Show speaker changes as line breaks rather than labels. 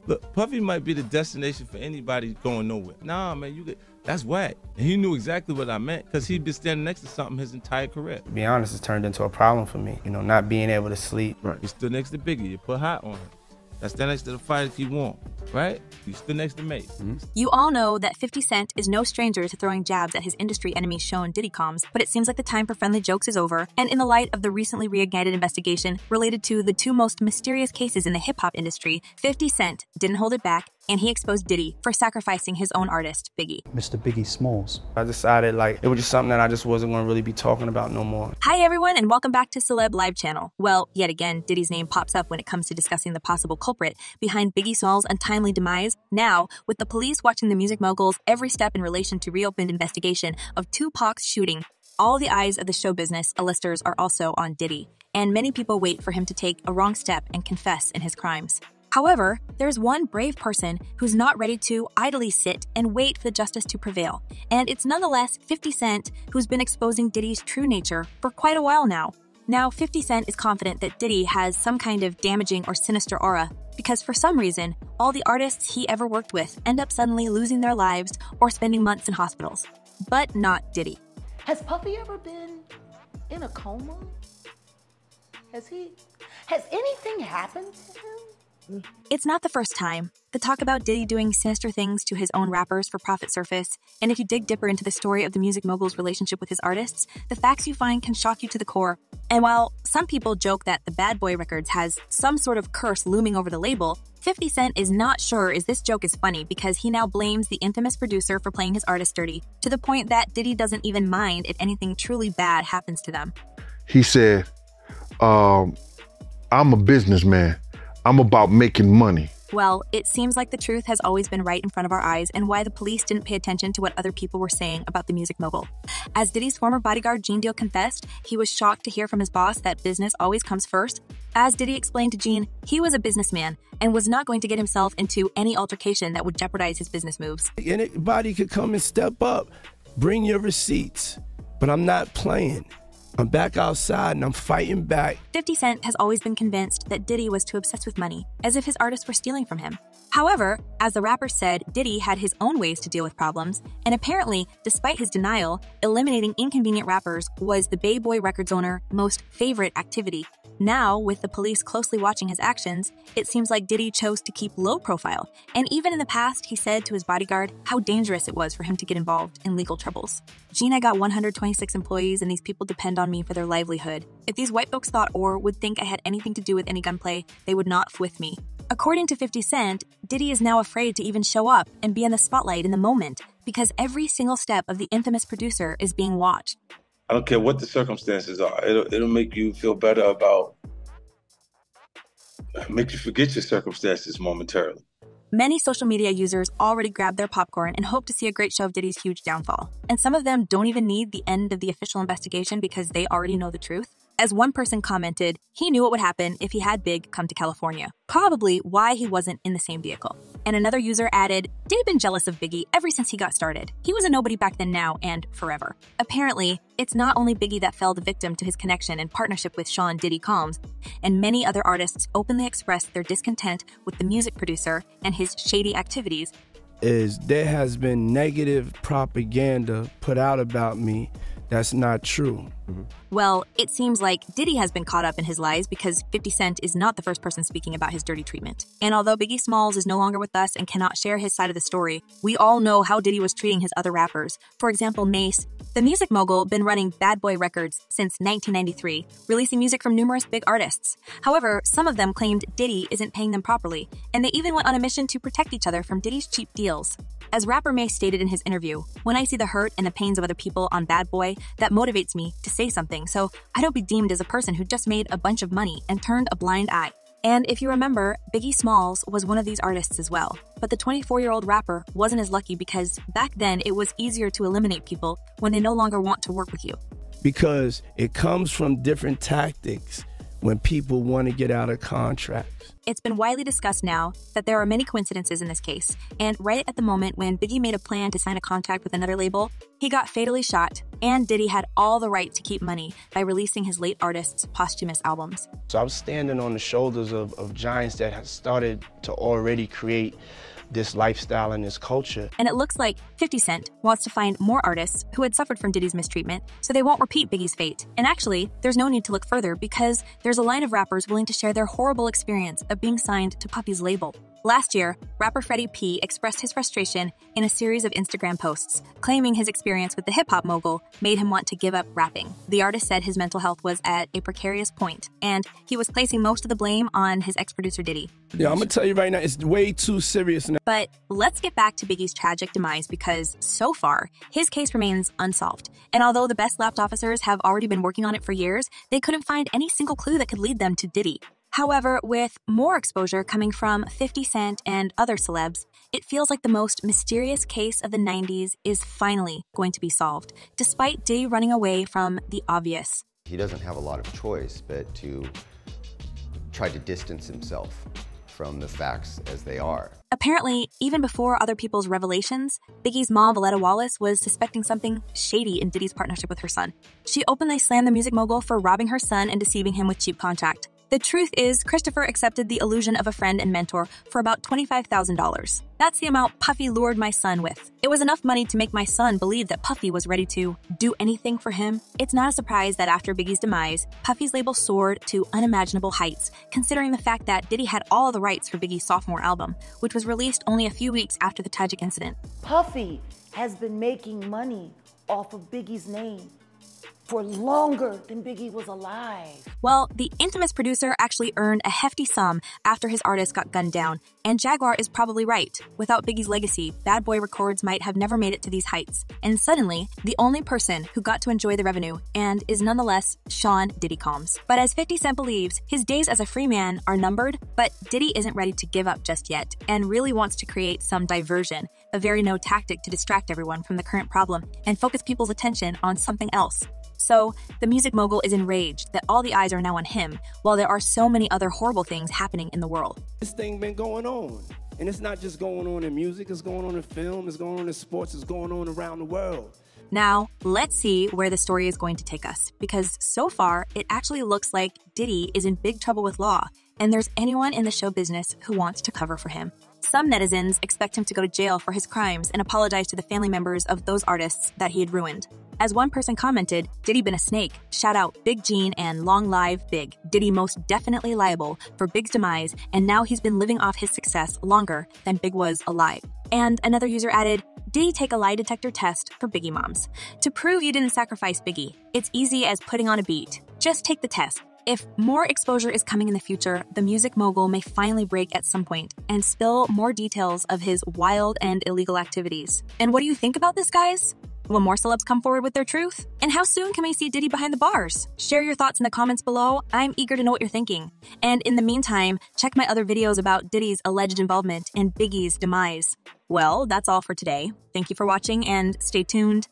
Look, Puffy might be the destination for anybody going nowhere. Nah, man, that's whack. And he knew exactly what I meant because he'd been standing next to something his entire career.
To be honest, it's turned into a problem for me, not being able to sleep.
Right. You stood next to Biggie, you put hot on him. That's stand next to the fight if you want, right? You stood next to Mate.
Mm-hmm. You all know that 50 Cent is no stranger to throwing jabs at his industry enemy Sean Diddy Combs, but it seems like the time for friendly jokes is over, and in the light of the recently reignited investigation related to the two most mysterious cases in the hip-hop industry, 50 Cent didn't hold it back, and he exposed Diddy for sacrificing his own artist, Biggie.
Mr. Biggie Smalls.
I decided it was just something that I just wasn't going to really be talking about no more.
Hi everyone, and welcome back to Celeb Live Channel. Well, yet again, Diddy's name pops up when it comes to discussing the possible culprit behind Biggie Smalls' untimely demise. Now, with the police watching the music mogul's every step in relation to reopened investigation of Tupac's shooting, all the eyes of the show business A-listers are also on Diddy, and many people wait for him to take a wrong step and confess in his crimes. However, there's one brave person who's not ready to idly sit and wait for the justice to prevail. And it's nonetheless 50 Cent who's been exposing Diddy's true nature for quite a while now. Now, 50 Cent is confident that Diddy has some kind of damaging or sinister aura because for some reason, all the artists he ever worked with end up suddenly losing their lives or spending months in hospitals. But not Diddy.
Has Puffy ever been in a coma? Has anything happened to him?
It's not the first time. The talk about Diddy doing sinister things to his own rappers for profit surface, and if you dig deeper into the story of the music mogul's relationship with his artists, the facts you find can shock you to the core. And while some people joke that the Bad Boy Records has some sort of curse looming over the label, 50 Cent is not sure if this joke is funny because he now blames the infamous producer for playing his artist dirty, to the point that Diddy doesn't even mind if anything truly bad happens to them.
He said, I'm a businessman. I'm about making money.
Well, it seems like the truth has always been right in front of our eyes and why the police didn't pay attention to what other people were saying about the music mogul. As Diddy's former bodyguard Gene Deal confessed, he was shocked to hear from his boss that business always comes first. As Diddy explained to Gene, he was a businessman and was not going to get himself into any altercation that would jeopardize his business moves.
Anybody could come and step up, bring your receipts, but I'm not playing. I'm back outside and I'm fighting back.
50 Cent has always been convinced that Diddy was too obsessed with money, as if his artists were stealing from him. However, as the rapper said, Diddy had his own ways to deal with problems, and apparently, despite his denial, eliminating inconvenient rappers was the Bay Boy Records owner's most favorite activity. Now, with the police closely watching his actions, it seems like Diddy chose to keep low profile, and even in the past, he said to his bodyguard how dangerous it was for him to get involved in legal troubles. Gene, I got 126 employees, and these people depend on me for their livelihood. If these white folks thought or would think I had anything to do with any gunplay, they would not f with me. According to 50 Cent, Diddy is now afraid to even show up and be in the spotlight in the moment because every single step of the infamous producer is being watched.
I don't care what the circumstances are. It'll make you feel better make you forget your circumstances momentarily.
Many social media users already grabbed their popcorn and hope to see a great show of Diddy's huge downfall. And some of them don't even need the end of the official investigation because they already know the truth. As one person commented, he knew what would happen if he had Big come to California. Probably why he wasn't in the same vehicle. And another user added, Diddy been jealous of Biggie ever since he got started. He was a nobody back then, now, and forever. Apparently, it's not only Biggie that fell the victim to his connection and partnership with Sean Diddy Combs, and many other artists openly expressed their discontent with the music producer and his shady activities.
There has been negative propaganda put out about me that's not true.
Well, it seems like Diddy has been caught up in his lies because 50 Cent is not the first person speaking about his dirty treatment. And although Biggie Smalls is no longer with us and cannot share his side of the story, we all know how Diddy was treating his other rappers. For example, Mace, the music mogul, been running Bad Boy Records since 1993, releasing music from numerous big artists. However, some of them claimed Diddy isn't paying them properly, and they even went on a mission to protect each other from Diddy's cheap deals. As rapper Mace stated in his interview, when I see the hurt and the pains of other people on Bad Boy, that motivates me to say something, so I don't be deemed as a person who just made a bunch of money and turned a blind eye. And if you remember, Biggie Smalls was one of these artists as well. But the 24-year-old rapper wasn't as lucky because back then it was easier to eliminate people when they no longer want to work with you.
Because it comes from different tactics when people want to get out of contracts.
It's been widely discussed now that there are many coincidences in this case, and right at the moment when Biggie made a plan to sign a contract with another label, he got fatally shot, and Diddy had all the right to keep money by releasing his late artist's posthumous albums.
So I was standing on the shoulders of giants that had started to already create this lifestyle and this culture.
And it looks like 50 Cent wants to find more artists who had suffered from Diddy's mistreatment so they won't repeat Biggie's fate. And actually, there's no need to look further because there's a line of rappers willing to share their horrible experience of being signed to Puffy's label. Last year, rapper Freddie P expressed his frustration in a series of Instagram posts, claiming his experience with the hip-hop mogul made him want to give up rapping. The artist said his mental health was at a precarious point, and he was placing most of the blame on his ex-producer Diddy.
Yeah, I'm gonna tell you right now, it's way too serious now.
But let's get back to Biggie's tragic demise because, so far, his case remains unsolved. And although the best lapped officers have already been working on it for years, they couldn't find any single clue that could lead them to Diddy. However, with more exposure coming from 50 Cent and other celebs, it feels like the most mysterious case of the 90s is finally going to be solved, despite Diddy running away from the obvious.
He doesn't have a lot of choice but to try to distance himself from the facts as they are.
Apparently, even before other people's revelations, Biggie's mom, Valletta Wallace, was suspecting something shady in Diddy's partnership with her son. She openly slammed the music mogul for robbing her son and deceiving him with cheap contract. The truth is, Christopher accepted the illusion of a friend and mentor for about $25,000. That's the amount Puffy lured my son with. It was enough money to make my son believe that Puffy was ready to do anything for him. It's not a surprise that after Biggie's demise, Puffy's label soared to unimaginable heights, considering the fact that Diddy had all the rights for Biggie's sophomore album, which was released only a few weeks after the tragic incident.
Puffy has been making money off of Biggie's name for longer than Biggie was alive.
Well, the infamous producer actually earned a hefty sum after his artist got gunned down, and Jaguar is probably right. Without Biggie's legacy, Bad Boy Records might have never made it to these heights. And suddenly, the only person who got to enjoy the revenue and is nonetheless Sean Diddy Combs. But as 50 Cent believes, his days as a free man are numbered, but Diddy isn't ready to give up just yet and really wants to create some diversion, a very no tactic to distract everyone from the current problem and focus people's attention on something else. So, the music mogul is enraged that all the eyes are now on him, while there are so many other horrible things happening in the world.
This thing been going on. And it's not just going on in music, it's going on in film, it's going on in sports, it's going on around the world.
Now, let's see where the story is going to take us, because so far, it actually looks like Diddy is in big trouble with law, and there's anyone in the show business who wants to cover for him. Some netizens expect him to go to jail for his crimes and apologize to the family members of those artists that he had ruined. As one person commented, Diddy been a snake. Shout out Big Gene and long live Big. Diddy most definitely liable for Big's demise, and now he's been living off his success longer than Big was alive. And another user added, Diddy take a lie detector test for Biggie moms. To prove you didn't sacrifice Biggie, it's easy as putting on a beat. Just take the test. If more exposure is coming in the future, the music mogul may finally break at some point and spill more details of his wild and illegal activities. And what do you think about this, guys? Will more celebs come forward with their truth? And how soon can we see Diddy behind the bars? Share your thoughts in the comments below. I'm eager to know what you're thinking. And in the meantime, check my other videos about Diddy's alleged involvement in Biggie's demise. Well, that's all for today. Thank you for watching and stay tuned.